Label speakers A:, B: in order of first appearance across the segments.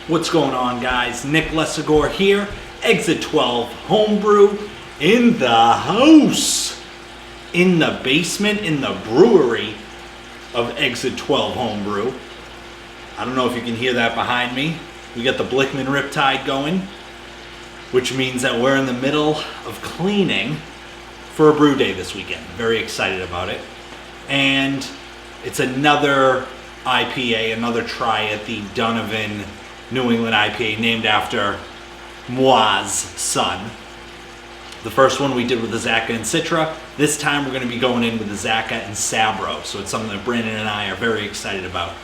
A: What's going on, guys? Nick Lesagore here, Exit 12 Homebrew in the house, in the basement, in the brewery of Exit 12 Homebrew. I don't know if you can hear that behind me. We got the Blickman Riptide going, which means that we're in the middle of cleaning for a brew day this weekend. Very excited about it. And it's another IPA, another try at the Donovan New England IPA named after Moi's son. The first one we did with the Zacca and Citra. This time we're going to be going in with the Zacca and Sabro. So it's something that Brandon and I are very excited about.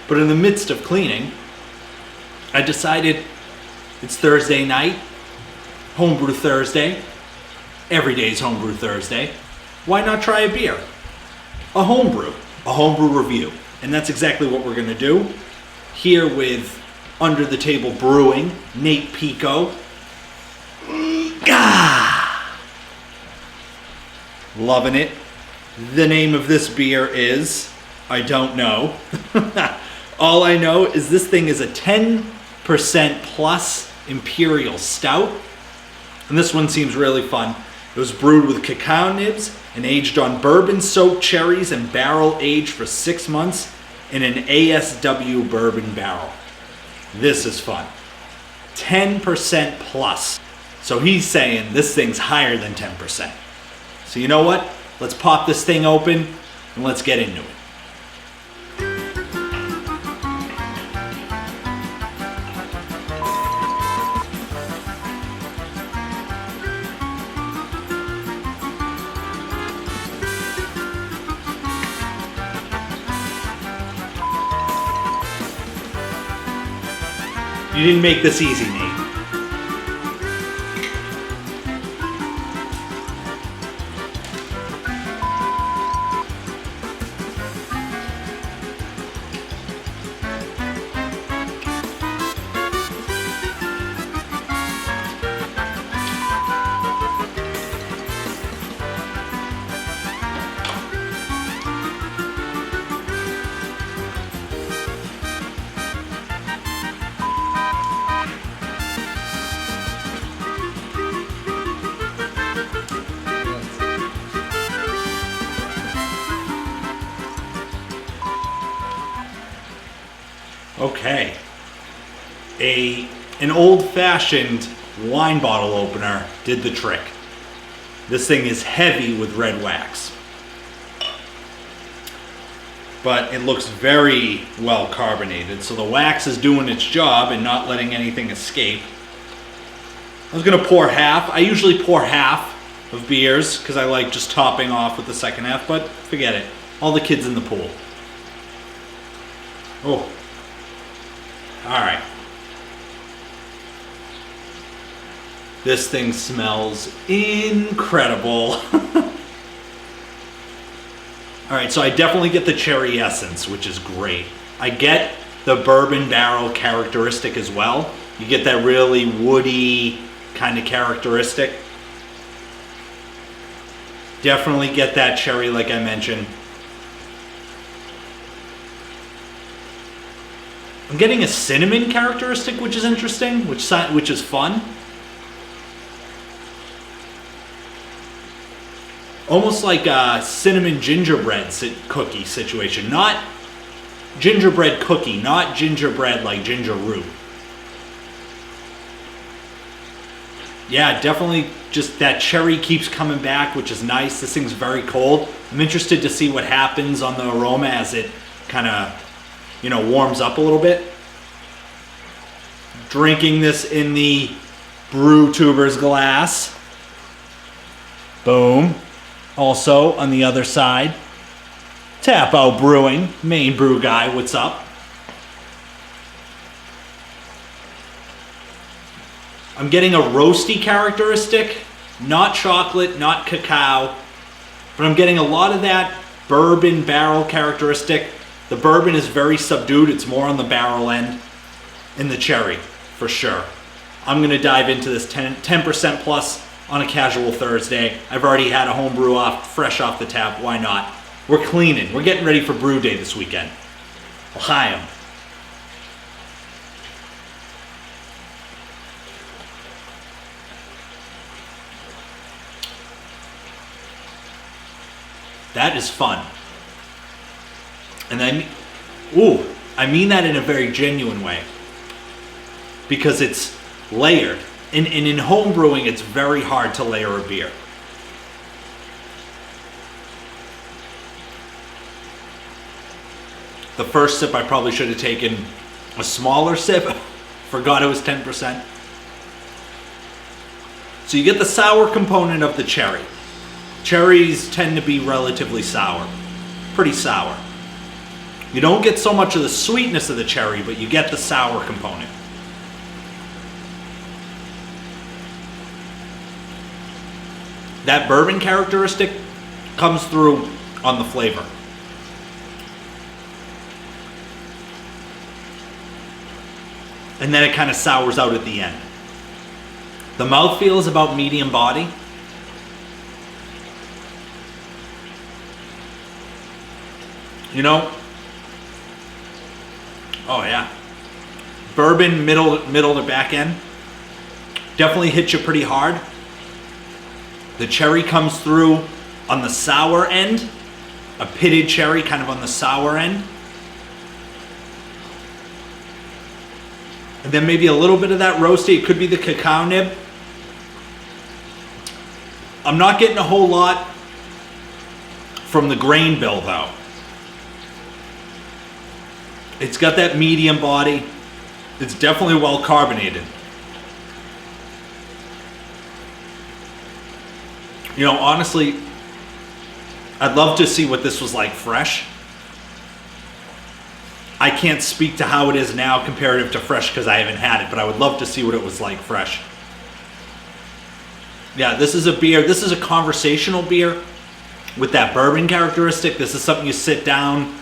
A: But in the midst of cleaning, I decided it's Thursday night, Homebrew Thursday. Every day is Homebrew Thursday. Why not try a beer? A homebrew review. And that's exactly what we're going to do here with Under the Table Brewing, Nate Pekoc. Loving it. The name of this beer is, I don't know. All I know is this thing is a 10% plus Imperial Stout. And this one seems really fun. It was brewed with Cacao Nibs and aged on bourbon-soaked cherries and barrel-aged for 6 months in an ASW bourbon barrel. This is fun. 10% plus. So he's saying this thing's higher than 10%. So you know what? Let's pop this thing open and let's get into it. You didn't make this easy, Nate. Okay, an old-fashioned wine bottle opener did the trick. This thing is heavy with red wax, but it looks very well carbonated, so the wax is doing its job and not letting anything escape. I was gonna pour half. I usually pour half of beers because I like just topping off with the second half, but forget it. All the kids in the pool. Oh. All right. This thing smells incredible. All right, so I definitely get the cherry essence, which is great. I get the bourbon barrel characteristic as well. You get that really woody kind of characteristic. Definitely get that cherry like I mentioned. I'm getting a cinnamon characteristic, which is interesting, which is fun. Almost like a cinnamon gingerbread cookie situation. Not gingerbread cookie, not gingerbread like ginger root. Yeah, definitely just that cherry keeps coming back, which is nice. This thing's very cold. I'm interested to see what happens on the aroma as it kind of, warms up a little bit. Drinking this in the Brew Tubers glass. Boom. Also, on the other side, Tap Out Brewing, main brew guy, what's up? I'm getting a roasty characteristic, not chocolate, not cacao, but I'm getting a lot of that bourbon barrel characteristic. The bourbon is very subdued. It's more on the barrel end, and the cherry, for sure. I'm going to dive into this 10% plus on a casual Thursday. I've already had a homebrew fresh off the tap. Why not? We're cleaning. We're getting ready for brew day this weekend. L'chaim. That is fun. And I mean that in a very genuine way. Because it's layered. And in home brewing, it's very hard to layer a beer. The first sip, I probably should have taken a smaller sip. Forgot it was 10%. So you get the sour component of the cherry. Cherries tend to be relatively sour. Pretty sour. You don't get so much of the sweetness of the cherry, but you get the sour component. That bourbon characteristic comes through on the flavor. And then it kind of sours out at the end. The mouthfeel is about medium body. You know? Oh yeah. Bourbon middle to back end. Definitely hits you pretty hard. The cherry comes through on the sour end. A pitted cherry kind of on the sour end. And then maybe a little bit of that roasty. It could be the cacao nib. I'm not getting a whole lot from the grain bill though. It's got that medium body. It's definitely well carbonated. You know, honestly, I'd love to see what this was like fresh. I can't speak to how it is now comparative to fresh because I haven't had it, but I would love to see what it was like fresh. Yeah, this is a beer. This is a conversational beer with that bourbon characteristic. This is something you sit down,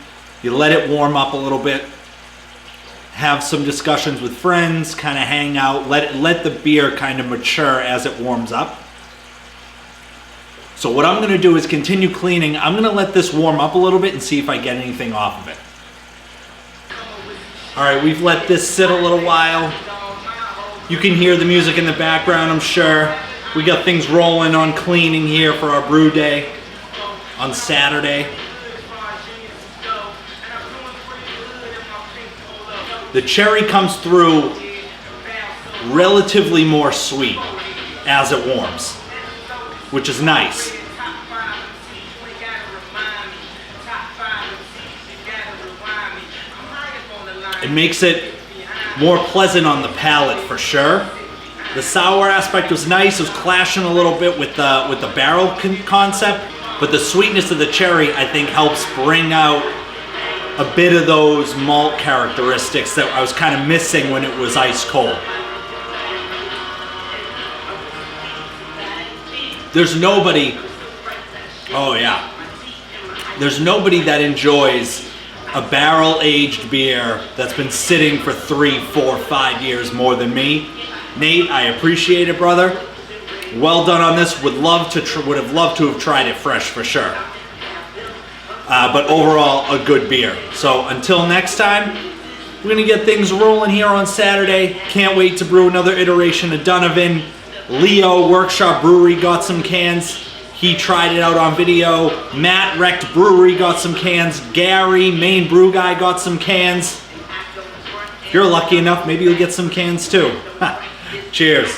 A: you let it warm up a little bit, have some discussions with friends, kind of hang out, let the beer kind of mature as it warms up. So what I'm going to do is continue cleaning. I'm going to let this warm up a little bit and see if I get anything off of it. All right, we've let this sit a little while. You can hear the music in the background, I'm sure. We got things rolling on cleaning here for our brew day on Saturday. The cherry comes through relatively more sweet as it warms, which is nice. It makes it more pleasant on the palate for sure. The sour aspect was nice. It was clashing a little bit with the barrel concept, but the sweetness of the cherry I think helps bring out a bit of those malt characteristics that I was kind of missing when it was ice cold. There's nobody, oh yeah, there's nobody that enjoys a barrel-aged beer that's been sitting for 3, 4, 5 years more than me. Nate, I appreciate it, brother. Well done on this. Would have loved to have tried it fresh for sure. But overall, a good beer. So until next time, we're gonna get things rolling here on Saturday. Can't wait to brew another iteration of Donovan. Leo, Workshop Brewery, got some cans. He tried it out on video. Matt, Wrecked Brewery, got some cans. Gary, Main Brew Guy, got some cans. If you're lucky enough, maybe you'll get some cans too. Cheers.